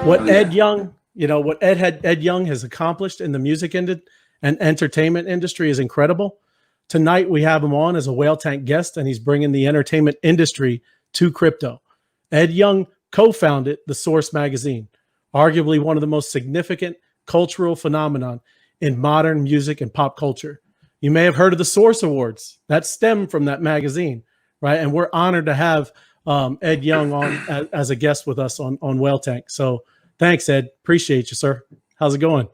what Oh, Ed yeah. Young, what Ed Young has accomplished in the music and entertainment industry is incredible. Tonight we have him on as a whale tank guest, and he's bringing the entertainment industry to crypto. Ed Young co-founded The Source magazine, arguably one of the most significant cultural phenomenon in modern music and pop culture. You may have heard of the Source Awards that stem from that magazine, right? And we're honored to have Ed Young on as a guest with us on Whale Tank. So thanks, Ed. Appreciate you, sir. How's it going?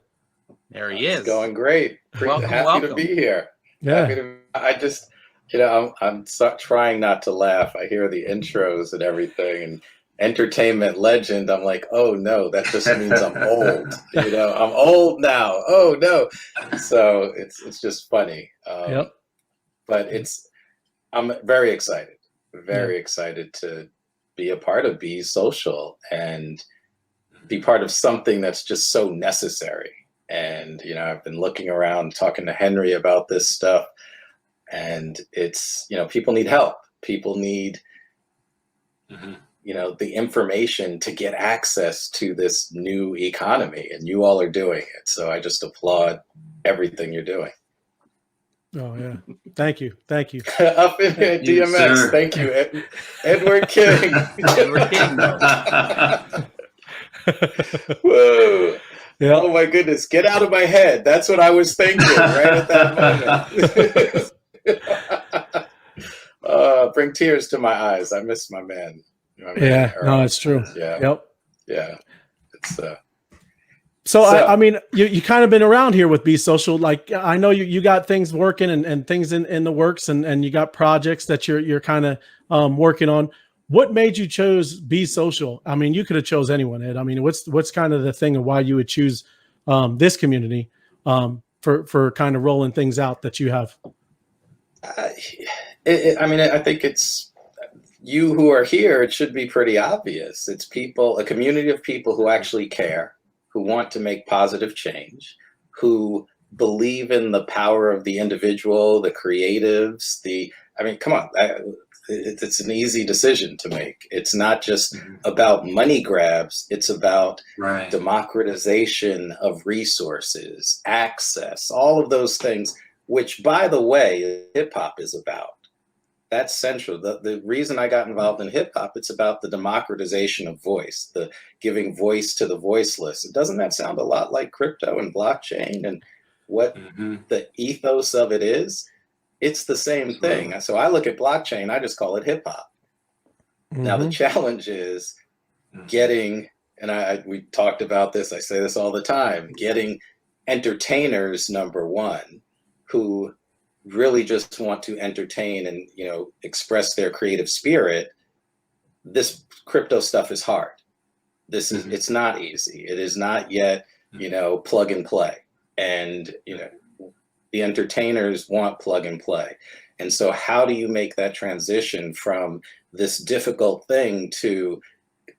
There he is. It's going great. Happy to be here. Yeah. I just, I'm trying not to laugh. I hear the intros and everything and entertainment legend. I'm like, oh no, that just means I'm old. I'm old now. Oh no. So it's just funny. Yep. But I'm very excited to be a part of BeSocial and be part of something that's just so necessary. And, I've been looking around, talking to Henry about this stuff, and it's, people need help. People need, the information to get access to this new economy, and you all are doing it. So I just applaud everything you're doing. Oh yeah. Thank you. Up in here, DMX. Sir. Thank you, Edward King. Edward King, Whoa. Yeah. Oh my goodness, get out of my head. That's what I was thinking right at that moment. Bring tears to my eyes. I miss my man. Yeah, no, it's true. Yeah. Yep. Yeah. It's So I mean, you kind of been around here with BeSocial. Like, I know you got things working and things in the works, and you got projects that you're kind of working on. What made you choose BeSocial? I mean, you could have chose anyone, Ed. I mean, what's kind of the thing of why you would choose this community for kind of rolling things out that you have? I think it's you who are here. It should be pretty obvious. It's people, a community of people who actually care, who want to make positive change, who believe in the power of the individual, the creatives, come on. It's an easy decision to make. It's not just about money grabs. It's about democratization of resources, access, all of those things, which, by the way, hip hop is about. That's central. The reason I got involved in hip hop, it's about the democratization of voice, the giving voice to the voiceless. Doesn't that sound a lot like crypto and blockchain and what the ethos of it is? It's the same thing. So I look at blockchain, I just call it hip hop. Now the challenge is getting, and we talked about this, I say this all the time, getting entertainers, number one, who really just want to entertain and, express their creative spirit. This crypto stuff is hard. It's not easy. It is not yet, plug and play. And, the entertainers want plug and play. And so how do you make that transition from this difficult thing to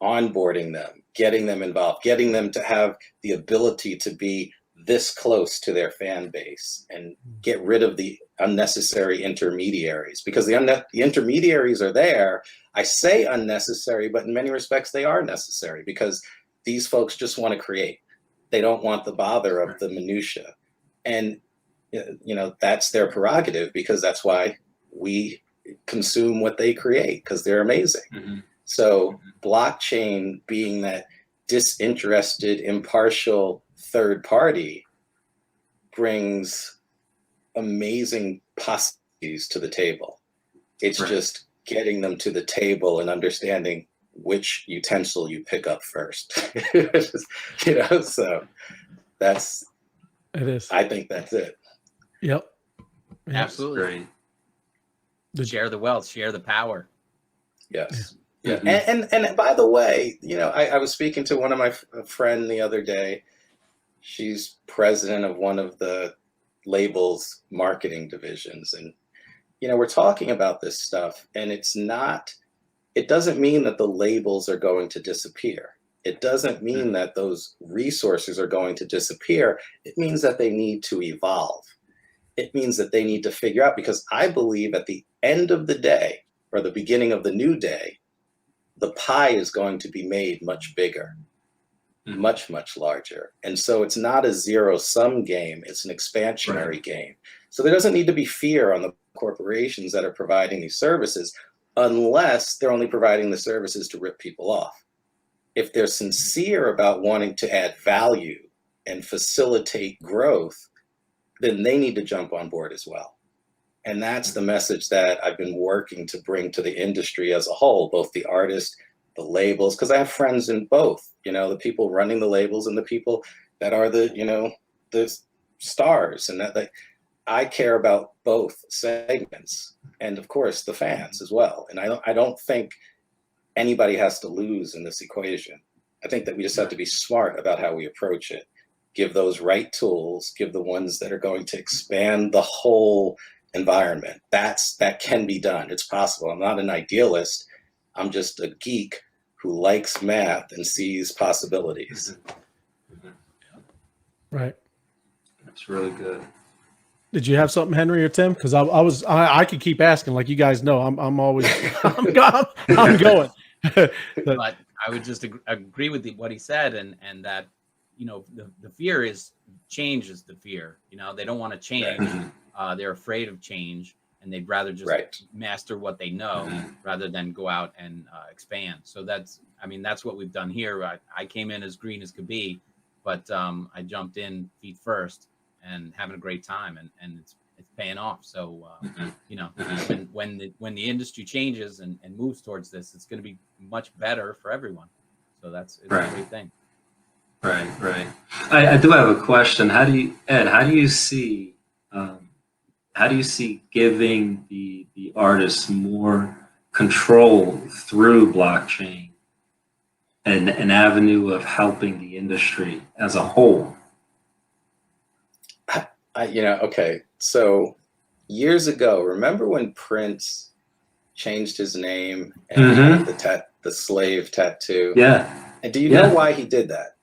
onboarding them, getting them involved, getting them to have the ability to be this close to their fan base and get rid of the unnecessary intermediaries? Because the intermediaries are there. I say unnecessary, but in many respects they are necessary because these folks just want to create. They don't want the bother of the minutia. And that's their prerogative, because that's why we consume what they create, because they're amazing. So blockchain being that disinterested, impartial third party brings amazing possibilities to the table. It's just getting them to the table and understanding which utensil you pick up first. So I think that's it. Yep. Absolutely. Share the wealth, share the power. Yes. Yeah. And by the way, I was speaking to one of my friend the other day. She's president of one of the label's marketing divisions. And, we're talking about this stuff, and it doesn't mean that the labels are going to disappear. It doesn't mean that those resources are going to disappear. It means that they need to evolve. It means that they need to figure out, because I believe at the end of the day, or the beginning of the new day, the pie is going to be made much bigger. much, much larger. And so it's not a zero-sum game, it's an expansionary game. So there doesn't need to be fear on the corporations that are providing these services, unless they're only providing the services to rip people off. If they're sincere about wanting to add value and facilitate growth, then they need to jump on board as well. And that's the message that I've been working to bring to the industry as a whole, both the artists, the labels, because I have friends in both, you know, the people running the labels and the people that are the, you know, the stars, and that I care about both segments, and of course the fans as well. And I don't think anybody has to lose in this equation. I think that we just have to be smart about how we approach it. Give those right tools, give the ones that are going to expand the whole environment. That can be done. It's possible. I'm not an idealist. I'm just a geek who likes math and sees possibilities. Right. That's really good. Did you have something, Henry or Tim? Because I could keep asking. Like you guys know, I'm always I'm going. But I would just agree with what he said, and that, you know, the fear is change is the fear. You know, they don't want to change. They're afraid of change, and they'd rather just master what they know rather than go out and expand. So that's what we've done here. I came in as green as could be, but I jumped in feet first and having a great time, and it's paying off. So you know, when the industry changes and moves towards this, it's going to be much better for everyone. So it's a great thing. Right. I do have a question. How do you see giving the artists more control through blockchain and an avenue of helping the industry as a whole? Okay. So years ago, remember when Prince changed his name and the slave tattoo? Yeah. And do you know why he did that?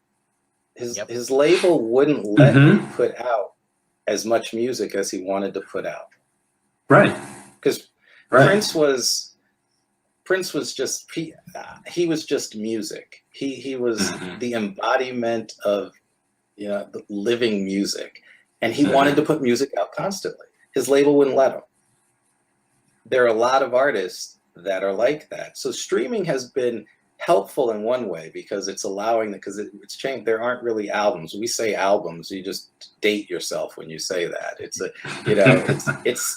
His label wouldn't let him put out as much music as he wanted to put out. Right. Because Prince was just he was just music. He was the embodiment of, you know, the living music, and he wanted to put music out constantly. His label wouldn't let him. There are a lot of artists that are like that. So streaming has been helpful in one way because it's allowing because it's changed. There aren't really albums. We say albums. You just date yourself when you say that. It's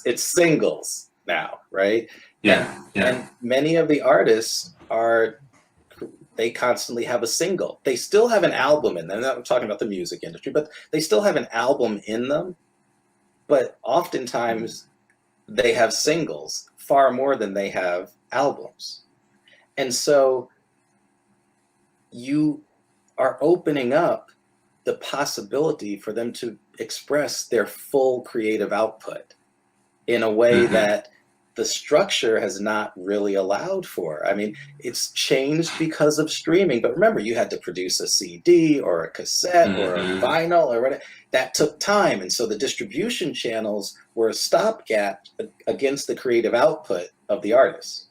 it's singles now, right? And many of the artists they constantly have a single. They still have an album in them. I'm talking about the music industry, but they still have an album in them. But oftentimes they have singles far more than they have albums. And so you are opening up the possibility for them to express their full creative output in a way that the structure has not really allowed for. I mean, it's changed because of streaming, but remember, you had to produce a CD or a cassette or a vinyl or whatever. That took time. And so the distribution channels were a stopgap against the creative output of the artists.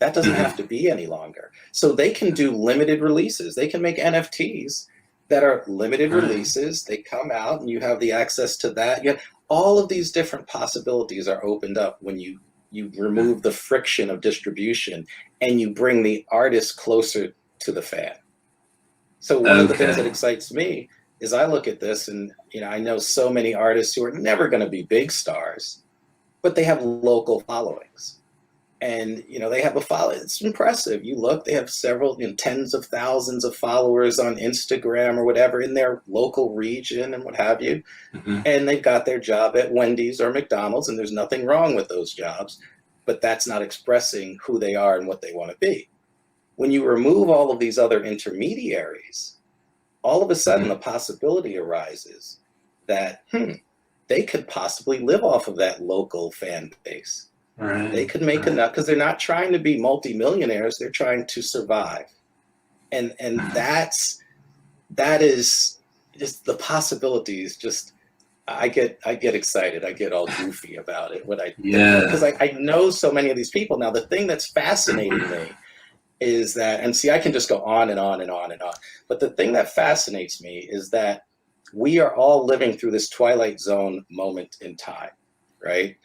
That doesn't have to be any longer. So they can do limited releases. They can make NFTs that are limited releases. They come out and you have the access to that. All of these different possibilities are opened up when you remove the friction of distribution and you bring the artist closer to the fan. So one of the things that excites me is I look at this and, you know, I know so many artists who are never going to be big stars, but they have local followings. And, you know, they have a following. It's impressive. You look, they have several, you know, tens of thousands of followers on Instagram or whatever in their local region and what have you. And they've got their job at Wendy's or McDonald's, and there's nothing wrong with those jobs, but that's not expressing who they are and what they want to be. When you remove all of these other intermediaries, all of a sudden the possibility arises that, they could possibly live off of that local fan base. They could make enough because they're not trying to be multimillionaires. They're trying to survive. And that is just the possibilities. Just I get excited. I get all goofy about it. Because I know so many of these people. Now, the thing that's fascinating me is that, and see, I can just go on and on and on and on. But the thing that fascinates me is that we are all living through this Twilight Zone moment in time, right?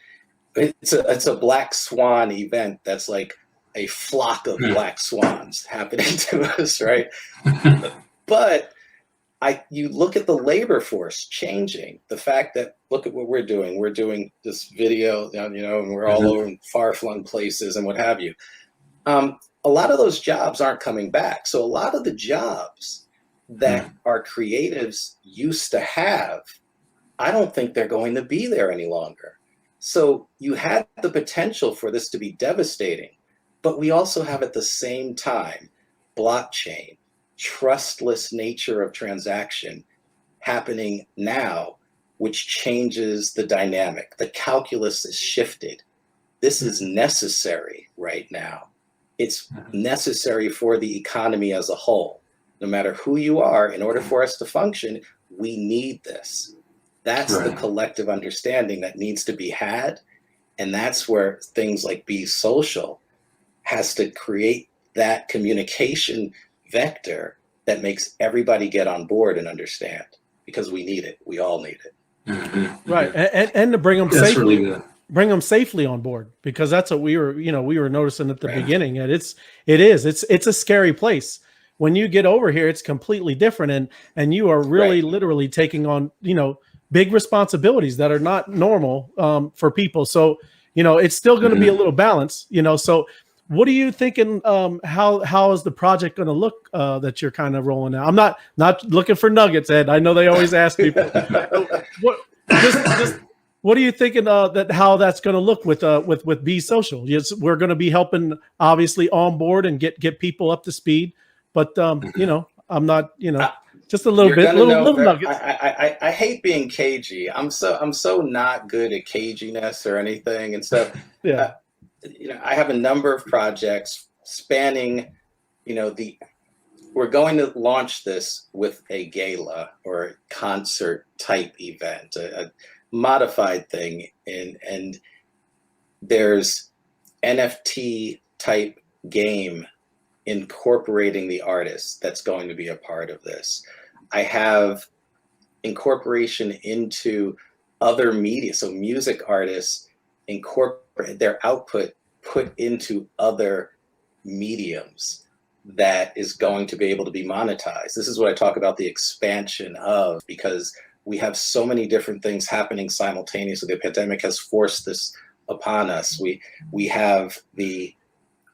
It's a black swan event that's like a flock of black swans happening to us, right? But you look at the labor force changing. The fact that, look at what we're doing. We're doing this video, and we're all over in far-flung places and what have you. A lot of those jobs aren't coming back. So a lot of the jobs that our creatives used to have, I don't think they're going to be there any longer. So you had the potential for this to be devastating, but we also have at the same time blockchain, trustless nature of transaction happening now, which changes the dynamic. The calculus is shifted. This is necessary right now. It's necessary for the economy as a whole. No matter who you are, in order for us to function, we need this. That's the collective understanding that needs to be had. And that's where things like BeSocial has to create that communication vector that makes everybody get on board and understand, because we need it. We all need it. Right. And to bring them That's safely. really good. Bring them safely on board, because that's what we were noticing at the beginning. And it's a scary place. When you get over here, it's completely different. And you are really literally taking on, big responsibilities that are not normal for people. So, it's still going to be a little balance, so what are you thinking? How is the project going to look that you're kind of rolling out? I'm not looking for nuggets, Ed. I know they always ask people. What are you thinking how that's going to look with BeSocial? Yes, we're going to be helping obviously on board and get people up to speed, but I'm not just a little bit, little nuggets. I hate being cagey. I'm so not good at caginess or anything, and so yeah. I have a number of projects spanning, we're going to launch this with a gala or a concert type event, a modified thing. And there's NFT type game incorporating the artist that's going to be a part of this. I have incorporation into other media. So music artists incorporate their output put into other mediums that is going to be able to be monetized. This is what I talk about, the expansion of, because we have so many different things happening simultaneously. The pandemic has forced this upon us. We have the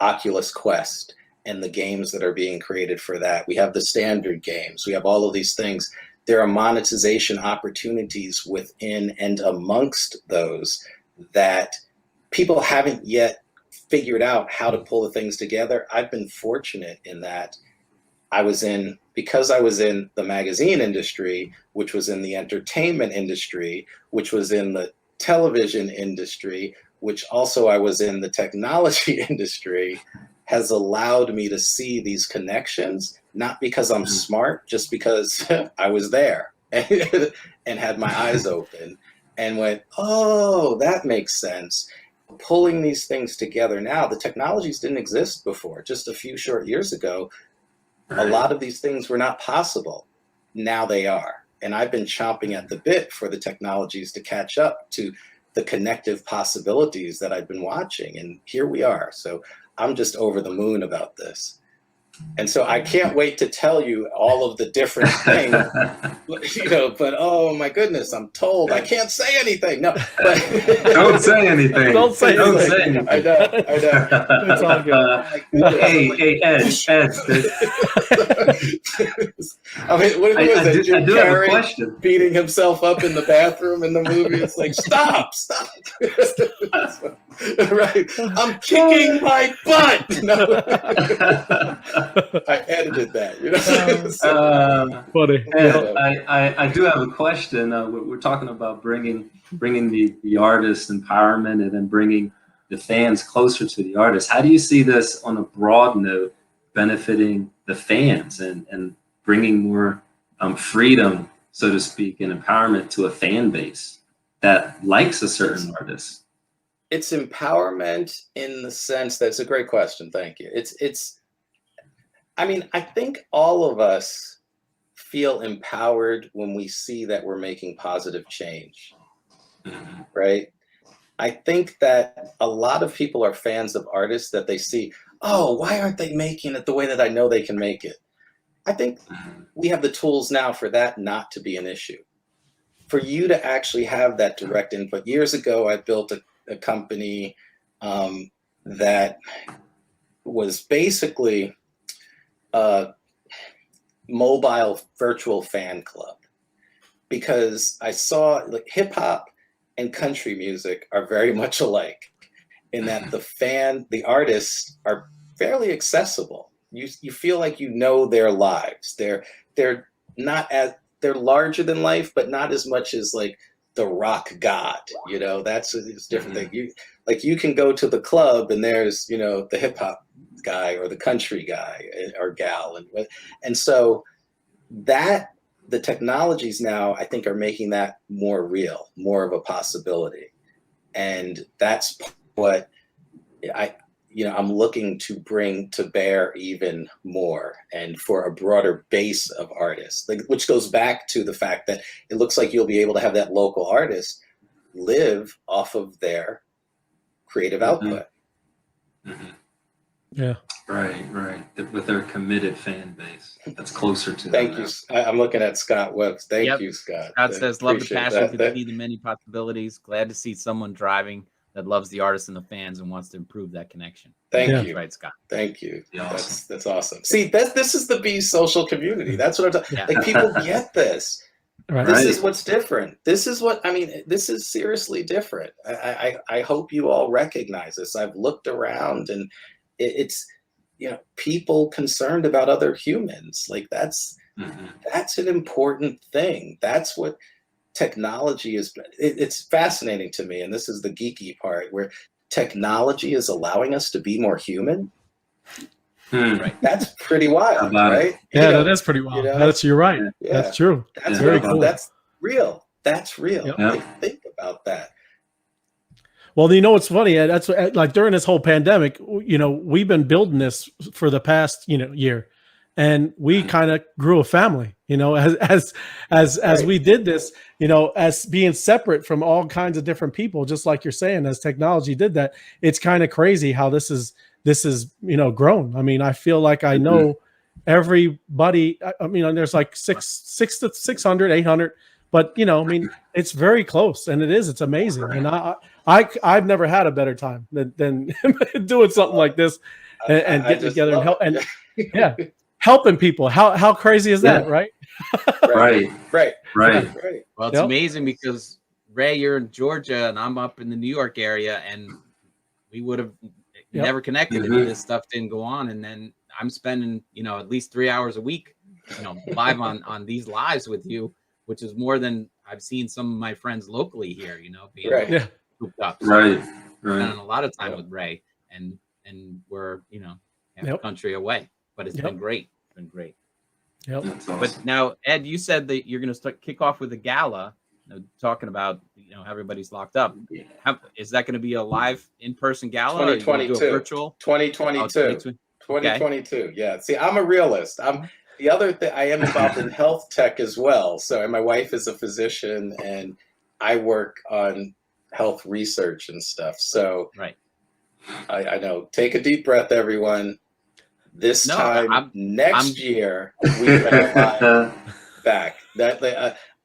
Oculus Quest and the games that are being created for that. We have the standard games. We have all of these things. There are monetization opportunities within and amongst those that people haven't yet figured out how to pull the things together. I've been fortunate in that because I was in the magazine industry, which was in the entertainment industry, which was in the television industry, which also I was in the technology industry, has allowed me to see these connections, not because I'm smart, just because I was there and had my eyes open and went, oh, that makes sense. Pulling these things together now, the technologies didn't exist before. Just a few short years ago, a lot of these things were not possible. Now they are. And I've been chomping at the bit for the technologies to catch up to the connective possibilities that I've been watching. And here we are. So I'm just over the moon about this. And so I can't wait to tell you all of the different things, but oh my goodness, I'm told I can't say anything. No, but Don't say anything. Don't say anything. I know. It's all good. Hey, Ed. I mean, what was it? Jim I do have a Carrey question. beating himself up in the bathroom in the movie. It's like, stop. Right. I'm kicking my butt. No. I edited that, Funny. I do have a question. We're talking about bringing the artist empowerment and then bringing the fans closer to the artist. How do you see this on a broad note benefiting the fans and bringing more freedom, so to speak, and empowerment to a fan base that likes a certain artist? It's empowerment in the sense that it's a great question. Thank you. It's I mean, I think all of us feel empowered when we see that we're making positive change, right? I think that a lot of people are fans of artists that they see, oh, why aren't they making it the way that I know they can make it? I think we have the tools now for that not to be an issue. For you to actually have that direct input. Years ago, I built a company that was basically a mobile virtual fan club, because I saw like hip hop and country music are very much alike in that the artists are fairly accessible. You feel like you know their lives. They're not as they're larger than life, but not as much as like the rock god. You know, that's a different thing. You can go to the club and there's, you know, the hip hop guy or the country guy or gal, and so that the technologies now I think are making that more real, more of a possibility, and that's what I'm looking to bring to bear even more, and for a broader base of artists, like, which goes back to the fact that it looks like you'll be able to have that local artist live off of their creative output. Yeah. Right. With their committed fan base that's closer to them. Thank you. I'm looking at Scott Webb. Thank you, Scott. Scott says, love the Appreciate passion that. to see the many possibilities. Glad to see someone driving that loves the artists and the fans and wants to improve that connection. Thank Yeah. you. That's right, Scott. Thank you. Awesome. That's awesome. See, this is the BeSocial community. That's what I'm talking. Yeah. Like, people get this. Right. This is what's different. This is what I mean. This is seriously different. I hope you all recognize this. I've looked around, and it's, you know, people concerned about other humans. Like, that's an important thing. That's what technology is. It's fascinating to me, and this is the geeky part, where technology is allowing us to be more human. Right. That's pretty wild, right? Yeah, that is pretty wild. You're right. Yeah. That's true. That's very cool. cool. That's real. That's real. Yep. Like, think about that. Well, you know what's funny? That's what, like, during this whole pandemic, you know, we've been building this for the past, you know, year, and we kind of grew a family. You know, as we did this, you know, as being separate from all kinds of different people, just like you're saying, as technology did that, it's kind of crazy how this is you know, grown. I mean, I feel like I know everybody. I mean, there's like 600, 800. But, you know, I mean, it's very close, and it's amazing. And I've never had a better time than doing something like this and getting together and help and helping people. How crazy is that, right? Right. Well, it's amazing because, Ray, you're in Georgia and I'm up in the New York area, and we would have never connected if this stuff didn't go on. And then I'm spending, you know, at least 3 hours a week, you know, live on these lives with you, which is more than I've seen some of my friends locally here, you know, being hooked up. So Right. spending a lot of time with Ray, and we're, you know, half the country away, but it's been great. It's been great. Awesome. But now, Ed, you said that you're going to kick off with a gala, you know, talking about, you know, everybody's locked up. Is that going to be a live in-person gala? 2022. Or virtual? 2022. 2022. Yeah. See, I'm a realist. The other thing, I am involved in health tech as well. So, and my wife is a physician, and I work on health research and stuff. So, I know. Take a deep breath, everyone. This time next year, we are back.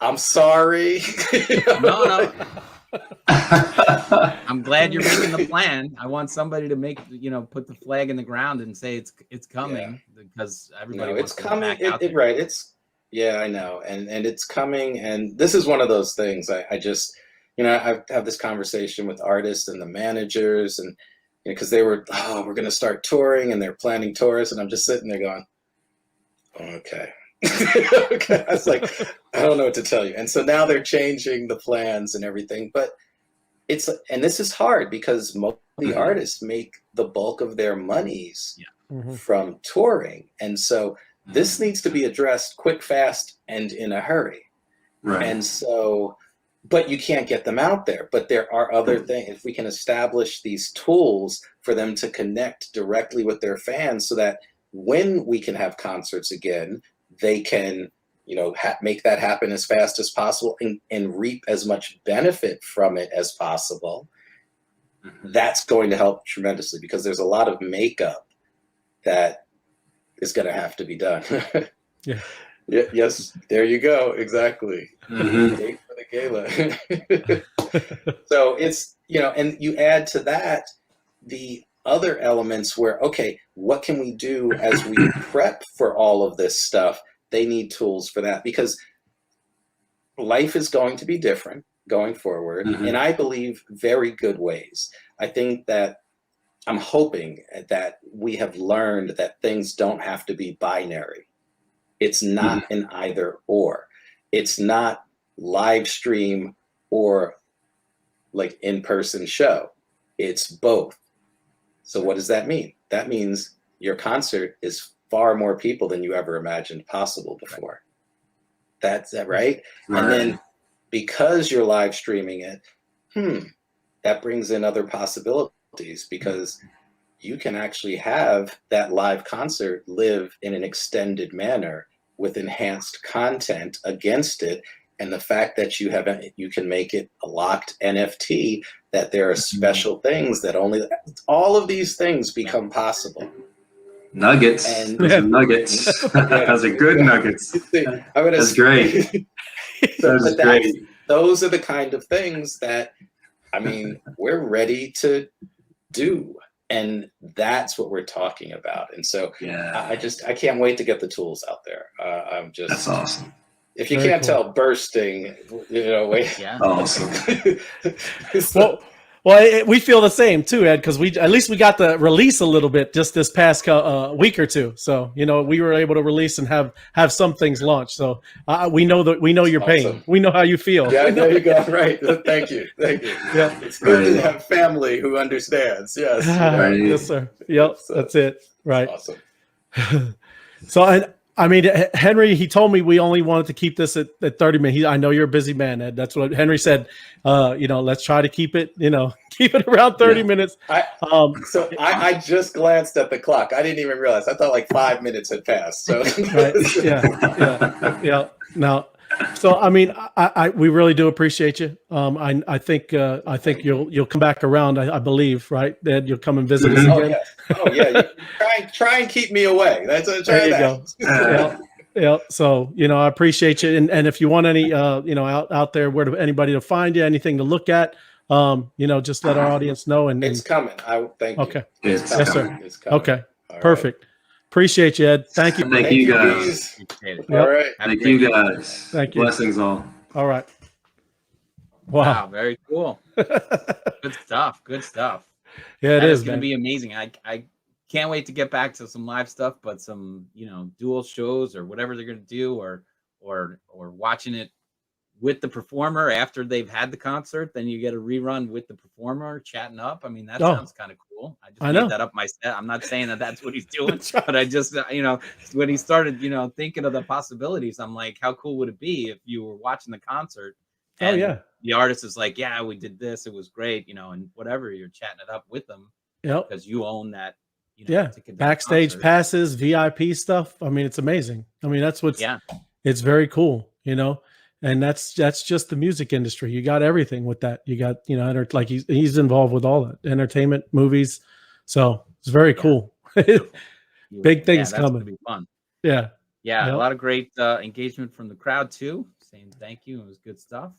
I'm sorry. No. I'm glad you're making the plan. I want somebody to put the flag in the ground and say it's coming, because everybody wants to coming. back out there. Right. I know. And it's coming. And this is one of those things. I just, I have this conversation with artists and the managers, and because they were, we're going to start touring, and they're planning tours. And I'm just sitting there going, okay. Okay. I was like, I don't know what to tell you. And so now they're changing the plans and everything, but and this is hard because most of the artists make the bulk of their monies from touring. And so this needs to be addressed quick, fast, and in a hurry. Right. And so, but you can't get them out there. But there are other things. If we can establish these tools for them to connect directly with their fans so that when we can have concerts again, they can, you know, make that happen as fast as possible and reap as much benefit from it as possible. That's going to help tremendously, because there's a lot of makeup that is going to have to be done. Yeah. Yes, there you go. Exactly. Date for the gala. So it's, you know, and you add to that the other elements where, okay, what can we do as we prep for all of this stuff? They need tools for that, because life is going to be different going forward. And I believe very good ways. I think that I'm hoping that we have learned that things don't have to be binary. It's not an either or. It's not live stream or like in-person show. It's both. So what does that mean? That means your concert is far more people than you ever imagined possible before. That's that, right? And then because you're live streaming it, that brings in other possibilities, because you can actually have that live concert live in an extended manner with enhanced content against it. And the fact that you can make it a locked NFT, that there are special things that only, all of these things become possible. Nuggets. And those are nuggets. Those are good nuggets. That's great. That's great. Those are the kind of things that, I mean, we're ready to do. And that's what we're talking about. And so I can't wait to get the tools out there. That's awesome. If you can't tell, bursting, you know, wait. Yeah. Awesome. Well, we feel the same too, Ed, because at least we got to release a little bit just this past week or two. So, you know, we were able to release and have some things launched. So we know your pain. Awesome. We know how you feel. Yeah, there you go. Right. Thank you. Yeah, it's good to have family who understands. Yes. Yes, sir. Yep, so, that's it. Right. Awesome. So, I mean, Henry, he told me we only wanted to keep this at 30 minutes. I know you're a busy man, Ed. That's what Henry said. You know, let's try to keep it around 30 minutes. I just glanced at the clock. I didn't even realize. I thought like 5 minutes had passed. So right. Yeah. No. So I mean, we really do appreciate you. I think you'll come back around. I believe, right, Ed? You'll come and visit us again. Oh yeah. Try and keep me away. There you go. Yeah. So, you know, I appreciate you. And if you want any, you know, out there, anybody to find you, anything to look at, you know, just let our audience know. And it's coming. Thank you. Okay. Yes, sir. It's coming. Okay. All perfect. Right. Appreciate you, Ed. Thank you. Thank you, guys. All right. Thank you, guys. Thank you. Blessings all. All right. Wow. Very cool. Good stuff. Good stuff. Yeah, it is going to be amazing. I can't wait to get back to some live stuff, but some, you know, dual shows or whatever they're going to do, or watching it with the performer after they've had the concert. Then you get a rerun with the performer chatting up. I mean, that sounds kind of cool. I made that up myself. I'm not saying that that's what he's doing, but I just, you know, when he started, you know, thinking of the possibilities, I'm like, how cool would it be if you were watching the concert and the artist is like, yeah, we did this, it was great, you know, and whatever, you're chatting it up with them because you own that. You know, backstage passes, VIP stuff. I mean, it's amazing. I mean, that's what's it's very cool, you know. And that's just the music industry. You got everything with that. You got, you know, like he's involved with all that, entertainment, movies. So it's very cool. Big things coming. Gonna be fun. Yeah. A lot of great engagement from the crowd too. Saying thank you. It was good stuff.